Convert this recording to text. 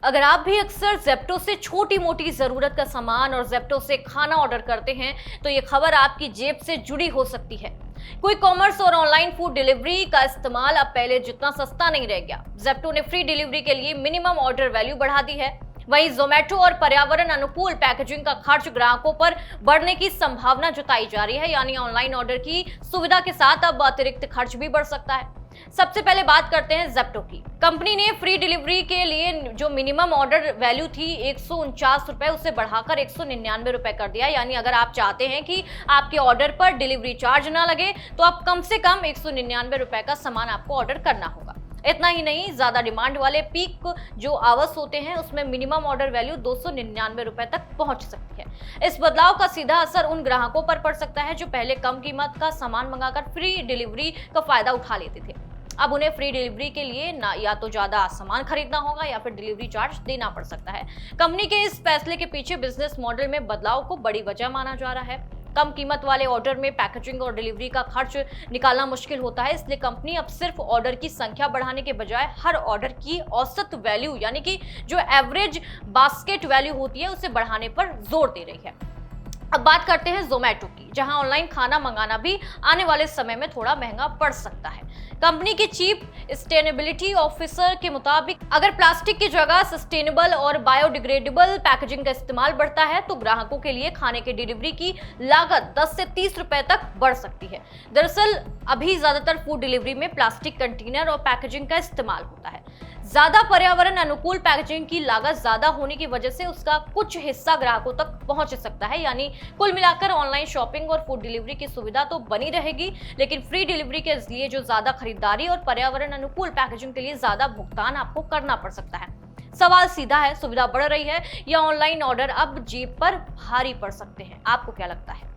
अगर आप भी अक्सर ज़ेप्टो से छोटी मोटी ज़रूरत का सामान और ज़ेप्टो से खाना ऑर्डर करते हैं तो ये खबर आपकी जेब से जुड़ी हो सकती है। क्विक कॉमर्स और ऑनलाइन फूड डिलीवरी का इस्तेमाल अब पहले जितना सस्ता नहीं रह गया। ज़ेप्टो ने फ्री डिलीवरी के लिए मिनिमम ऑर्डर वैल्यू बढ़ा दी है। वहीं ज़ोमैटो और पर्यावरण अनुकूल पैकेजिंग का खर्च ग्राहकों पर बढ़ने की संभावना जताई जा रही है, यानी ऑनलाइन ऑर्डर की सुविधा के साथ अब अतिरिक्त खर्च भी बढ़ सकता है। सबसे पहले बात करते हैं ज़ेप्टो की। कंपनी ने फ्री डिलीवरी के लिए जो मिनिमम ऑर्डर वैल्यू थी 149 रुपए, उसे बढ़ाकर 199 रुपए कर दिया। यानी अगर आप चाहते हैं कि आपके ऑर्डर पर डिलीवरी चार्ज ना लगे तो आप कम से कम 199 रुपए का सामान आपको ऑर्डर करना होगा। इतना ही नहीं, ज्यादा डिमांड वाले पीक जो आवर्स होते हैं उसमें मिनिमम ऑर्डर वैल्यू 299 रुपए तक पहुंच सकती है। इस बदलाव का सीधा असर उन ग्राहकों पर पड़ सकता है जो पहले कम कीमत का सामान मंगाकर फ्री डिलीवरी का फायदा उठा लेते थे। अब उन्हें फ्री डिलीवरी के लिए या तो ज्यादा सामान खरीदना होगा या फिर डिलीवरी चार्ज देना पड़ सकता है। कंपनी के इस फैसले के पीछे बिजनेस मॉडल में बदलाव को बड़ी वजह माना जा रहा है। कम कीमत वाले ऑर्डर में पैकेजिंग और डिलीवरी का खर्च निकालना मुश्किल होता है, इसलिए कंपनी अब सिर्फ ऑर्डर की संख्या बढ़ाने के बजाय हर ऑर्डर की औसत वैल्यू यानी कि जो एवरेज बास्केट वैल्यू होती है उसे बढ़ाने पर जोर दे रही है। अब बात करते हैं ज़ोमैटो की, जहां ऑनलाइन खाना मंगाना भी आने वाले समय में थोड़ा महंगा पड़ सकता है। कंपनी के चीफ सस्टेनेबिलिटी ऑफिसर के मुताबिक अगर प्लास्टिक की जगह सस्टेनेबल और बायोडिग्रेडेबल पैकेजिंग का इस्तेमाल बढ़ता है तो ग्राहकों के लिए खाने के डिलीवरी की लागत 10 से 30 रुपए तक बढ़ सकती है। दरअसल अभी ज्यादातर फूड डिलीवरी में प्लास्टिक कंटेनर और पैकेजिंग का इस्तेमाल होता है। ज्यादा पर्यावरण अनुकूल पैकेजिंग की लागत ज्यादा होने की वजह से उसका कुछ हिस्सा ग्राहकों तक पहुंच सकता है। यानी कुल मिलाकर ऑनलाइन शॉपिंग और फूड डिलीवरी की सुविधा तो बनी रहेगी, लेकिन फ्री डिलीवरी के लिए जो ज्यादा खरीदारी और पर्यावरण अनुकूल पैकेजिंग के लिए ज्यादा भुगतान आपको करना पड़ सकता है। सवाल सीधा है, सुविधा बढ़ रही है या ऑनलाइन ऑर्डर अब जेब पर भारी पड़ सकते हैं? आपको क्या लगता है?